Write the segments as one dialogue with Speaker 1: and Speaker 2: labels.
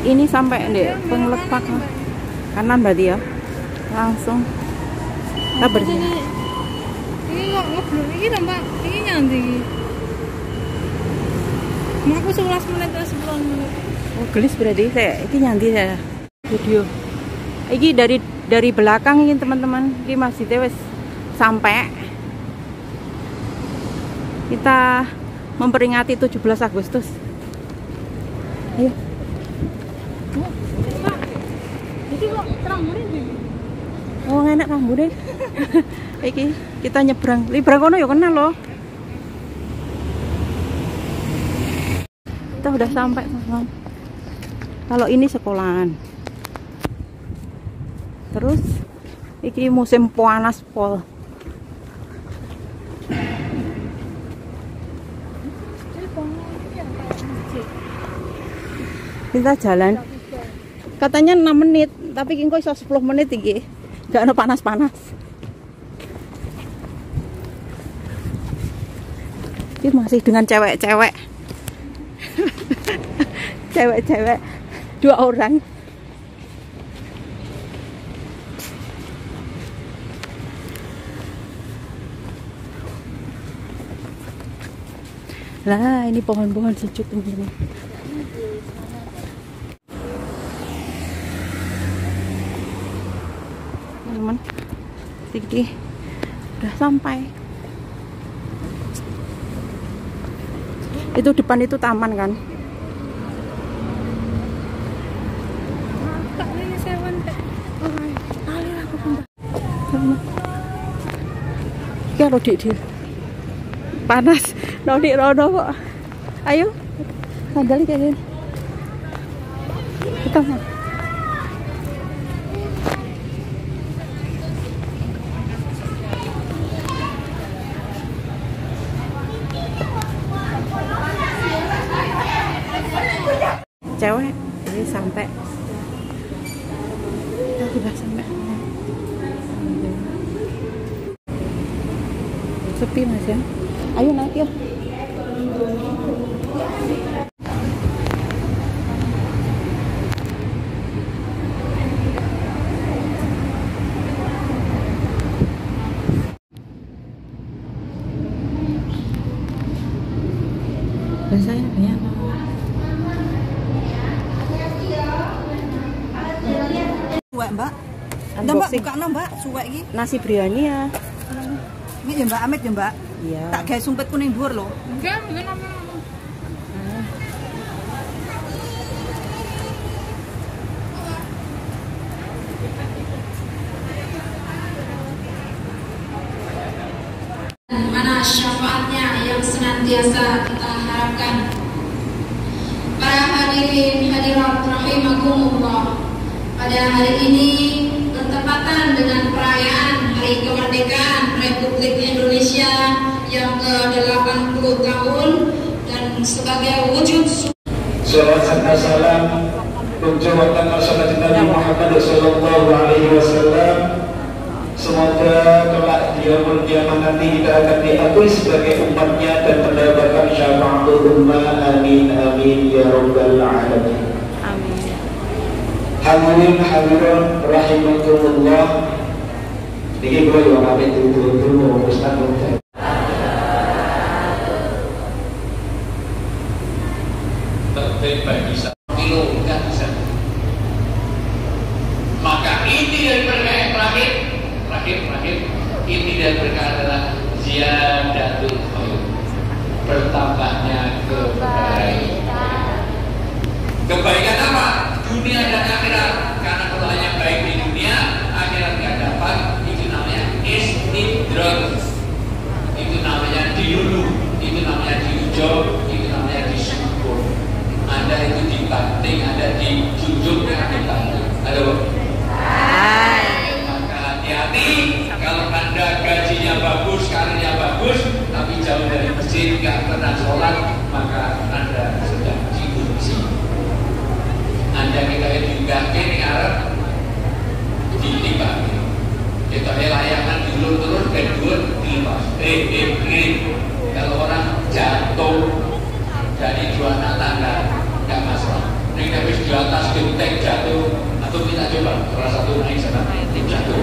Speaker 1: Ini sampai di Penglepak kanan berarti ya. Langsung kita bersih.
Speaker 2: Ini kok ngeblur iki nampak iki nyandi. Aku 11 menit atau 10 menit.
Speaker 1: Oh, gelis berarti saya iki nyandi saya video. Iki dari belakang ini teman-teman. Iki masih wis sampai. Kita memperingati 17 Agustus. Ayo.
Speaker 2: Iki kok terang-terang iki.
Speaker 1: Oh, enak rambutnya. Iki kita nyebrang. Nyebrang kono ya kenal loh. Kita udah sampai, teman. Kalau ini sekolahan. Terus iki musim panas pol. Kita jalan. Katanya 6 menit, tapi kok iso 10 menit iki. Gak ada panas-panas. Ini masih dengan cewek-cewek. Cewek-cewek 2 orang. Lah, ini pohon-pohon sejuk teman-teman. Teman-teman, sedikit udah sampai. Itu depan itu taman kan? Ya Rodik dia panas, Rodik rodo kok. Ayo, sandal kayak gini. Kita mau. Cewek, ini sampai. Kita sudah sampai. Sepi mas ya. Ayo naik yuk. Biasanya banyak.
Speaker 3: Suwek mbak. Ada mbak buka no mbak suwek iki. Nasi
Speaker 1: biryani ya.
Speaker 3: Ini ya mbak Amit ya mbak.
Speaker 1: Iya.
Speaker 3: Tak gawe sumpit kuning dhuwur lho.
Speaker 2: Enggak apa-apa.
Speaker 4: Mana syafaatnya yang senantiasa kita harapkan. Para hadirin hadirat rahimakumullah, pada hari ini bertepatan dengan perayaan Hari Kemerdekaan Republik Indonesia yang ke-80 tahun, dan sebagai wujud
Speaker 5: Salawat serta salam menjawabkan masalah Nabi Muhammad sallallahu alaihi wasallam. Semoga kelak dia berkiamat nanti kita akan diakui sebagai umatnya dan mendapatkan syafaatul ummah. Amin amin ya rabbal alamin.
Speaker 1: Amin.
Speaker 5: Hadirin hadirat rahimakumullah. Niki kula yo pamit dulu Ustaz Muhammad.
Speaker 6: Tertib bagi 1 kilo kan bisa. Maka inti dari perkara terakhir inti dari perkara adalah ziyadatul khair, bertambahnya kebaikan apa? Dunia dan akhirat. Karena kalau hanya baik di dunia, akhirat tidak dapat, itu namanya istidrak, itu namanya dilulu, itu namanya diujo, itu namanya disyukur. Ada itu dibanting, ada dijunjung, ada dibanting. Halo. Maka hati-hati kalau Anda gajinya bagus, karirnya bagus, tapi jauh dari masjid, nggak pernah sholat, maka Anda sedang diuji. Anda kita juga ini Arab ditimbang. Kita layangan diulur-ulur, kedua dilepas. Kalau orang jatuh dari 2 anak tangga, nggak masalah. Mereka habis di atas genteng jatuh, atau kita coba salah satu naik sana jatuh.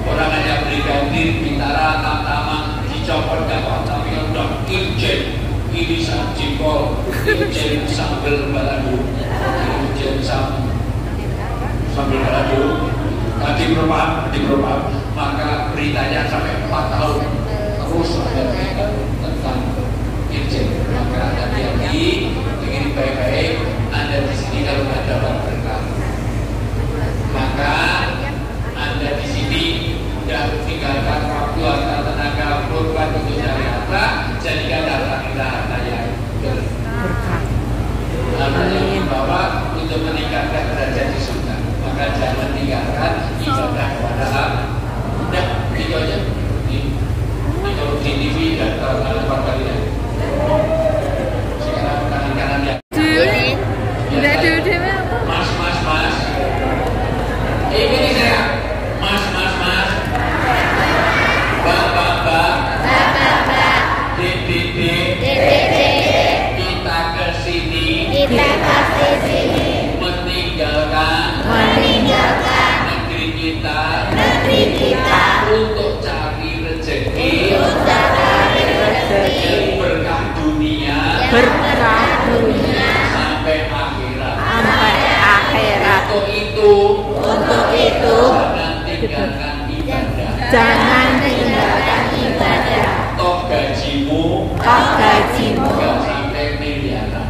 Speaker 6: Orang hanya berganti bintara tamtama dicopot dapat, tapi udah irjen irisan jempol, irjen sambal balado, irjen sambal balado. Di Propam, maka beritanya sampai 4 tahun terus ada berita tentang irjen. Maka hati-hati, dengerin baik-baik. Anda di sini kalau nggak dapat berkah, maka Anda di sini sudah tinggalkan waktu, harta, tenaga, korban untuk cari harta, jadikan harta kita harta yang berkah. Harta yang dibawa untuk meningkatkan derajat di surga. Maka jangan tinggalkan ibadah kepada Allah. Udah, itu aja. Itu di TV dan kalau kalian. Sekarang kanan ya. Mas. Ini saya. Mas. Bapak. DPD. Kita kesini. Meninggalkan negeri kita untuk cari rezeki yang berkah dunia sampai akhirat. Untuk itu jangan tinggalkan ibadah. Toh gajimu gak sampai miliaran.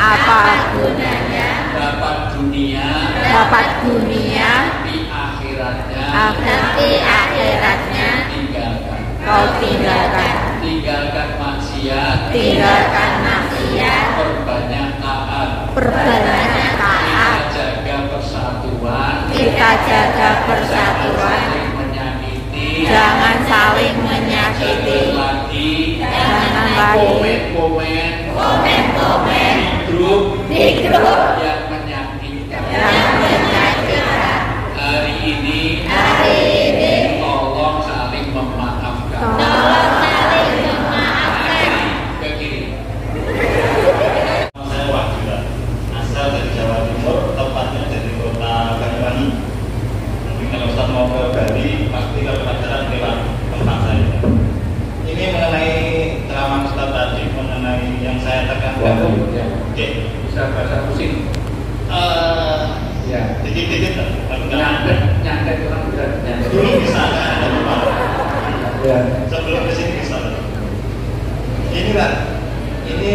Speaker 6: Apa gunanya dapat dunia nanti akhiratnya tinggalkan maksiat perbanyak taat kita jaga persatuan jangan saling menyakiti jangan lagi komen di grup yang menyakitkan. Hari ini tolong saling memaafkan. Ke kiri.
Speaker 7: Saya Wahyu, asal dari Jawa Timur, tepatnya dari kota Banyuwangi. Mungkin kalau Ustaz mau ke Bali, pasti ke pelajaran lewat tempat saya. Ini mengenai ceramah Ustaz tadi, mengenai yang saya tekankan. Oke,
Speaker 6: bisa bahasa pusing. Ya,
Speaker 7: dikit-dikit
Speaker 6: nyantet orang bisa nyantet.
Speaker 7: Dulu bisa, ada lupa.
Speaker 6: Ya.
Speaker 7: Sebelum kesini bisa. Ini kan, ini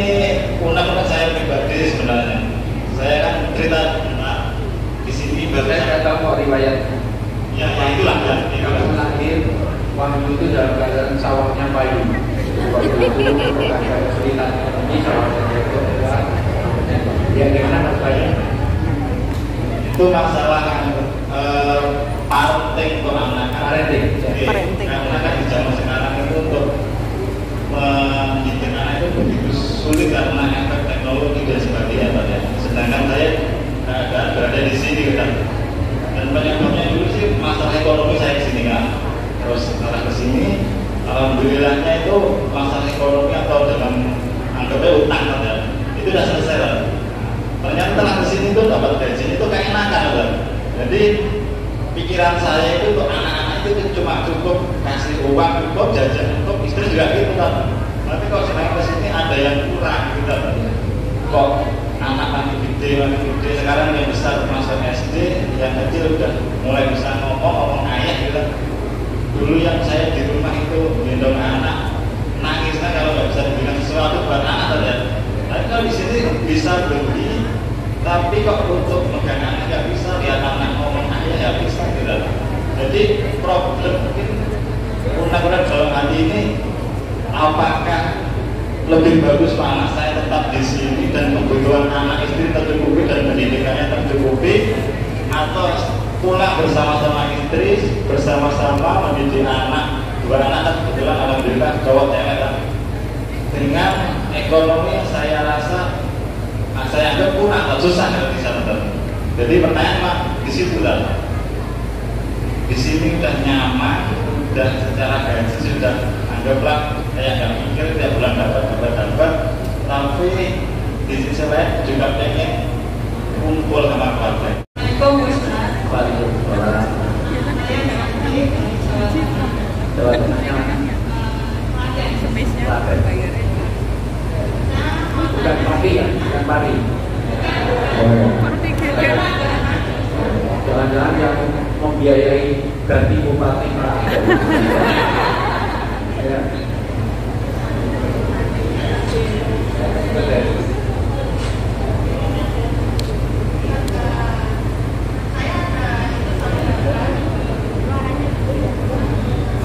Speaker 7: undang-undang saya pribadi sebenarnya. Saya kan cerita di sini.
Speaker 6: Saya nggak tahu kok riwayat.
Speaker 7: Ya itulah ya.
Speaker 6: Kalau lahir, Wahyu itu dalam keadaan sawahnya payu. Ada cerita ini sawahnya itu ya gimana masalahnya?
Speaker 7: Itu masalah parenting untuk anak.
Speaker 6: Parenting.
Speaker 7: Karena kan di zaman sekarang itu untuk mendidik anak itu begitu sulit karena efek teknologi dan sebagainya. Sedangkan saya keadaan berada di sini kan. Dan penyebabnya dulu sih masalah ekonomi saya di sini kan. Terus setelah ke sini, alhamdulillahnya itu masalah ekonomi atau dalam anggapnya utang kan, itu sudah selesai kan. Ternyata setelah ke sini tuh dapat gaji itu keenakan kan. Jadi pikiran saya itu untuk anak-anak itu cuma cukup kasih uang, cukup jajan, cukup istri juga gitu kan. Tapi kok selain ke sini ada yang kurang gitu kan. Kok anak makin gede, sekarang yang besar masuk SD, yang kecil udah mulai bisa ngomong ayah gitu kan. Dulu yang saya di rumah itu gendong anak, nangisnya kalau nggak bisa diberikan sesuatu buat anak saja. Tapi kalau di sini bisa beli, tapi kok untuk megang anak nggak bisa, lihat anak ngomong ayah nggak bisa gitu. Jadi problem mungkin undang-undang dalam hati ini, apakah lebih bagus anak saya tetap di sini dan kebutuhan anak istri tercukupi dan pendidikannya tercukupi, atau pulang bersama-sama istri, bersama-sama mendidik anak, dua anak kebetulan alhamdulillah cowok cewek kan. Dengan ekonomi yang saya rasa, saya anggap kurang atau susah kalau bisa betul. Jadi pertanyaan Pak, di situ lah. Di sini udah nyaman, udah secara gaji sudah anggaplah kayak nggak mikir tiap bulan dapat. Tapi di sisi lain juga pengen kumpul sama keluarga. Waalaikumsalam.
Speaker 6: Bukan padi ya, bukan padi. Jangan-jangan yang membiayai ganti bupati Pak. Ya.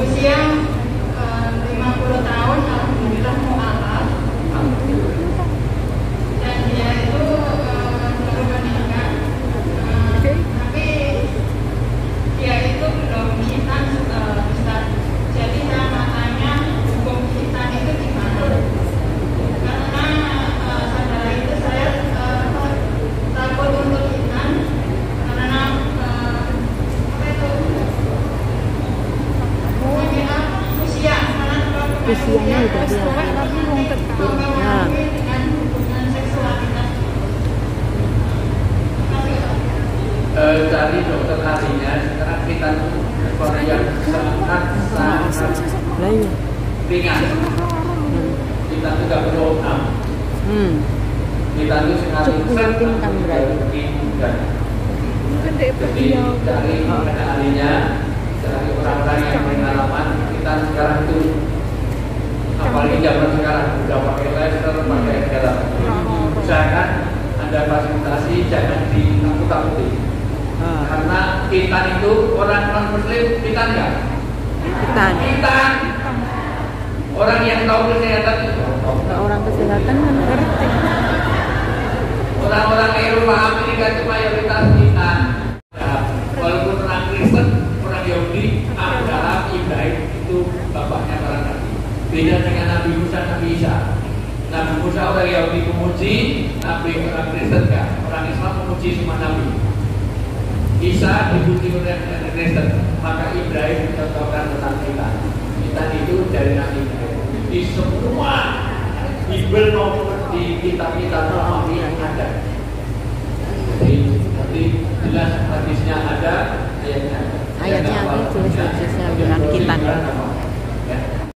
Speaker 4: Usia 50 tahun, alhamdulillah mu'alaf. Dan dia itu baru menikah. Tapi dia itu belum khitan, Ustaz. Jadi saya matanya hukum khitan itu gimana? Karena saudara itu saya takut untuk khitan karena apa itu?
Speaker 1: Usianya udah dia. Nah.
Speaker 6: Cari dokter ahlinya. Sekarang kita orang yang sangat ringan. Kita juga perlu kita itu sangat
Speaker 1: kan berarti.
Speaker 6: Jadi cari ahlinya, cari orang-orang yang pengalaman. Kita sekarang itu apalagi zaman sekarang udah pakai laser, pakai segala. Usahakan Anda fasilitasi, jangan ditakut-takuti. Karena khitan itu orang non-muslim khitan nggak? Khitan. Orang yang tahu kesehatan itu.
Speaker 1: Orang kesehatan kan ngerti.
Speaker 6: Orang-orang Eropa, Amerika itu mayoritas khitan. Nah, walaupun orang Kristen, orang Yahudi, Abraham, Ibrahim itu bapaknya para nabi. Beda dengan Nabi Musa, Nabi Isa. Nabi Musa orang Yahudi memuji, Nabi orang Kristen kan, orang Islam memuji semua Nabi. Isa dipuji oleh Kristen, maka Ibrahim mencontohkan tentang khitan. Khitan itu dari Nabi Ibrahim. Di semua Bible maupun di kitab-kitab Nabi ada. Jadi jelas hadisnya ada, ayatnya ada.
Speaker 1: Ayatnya ada, tulis-tulisnya dengan khitan.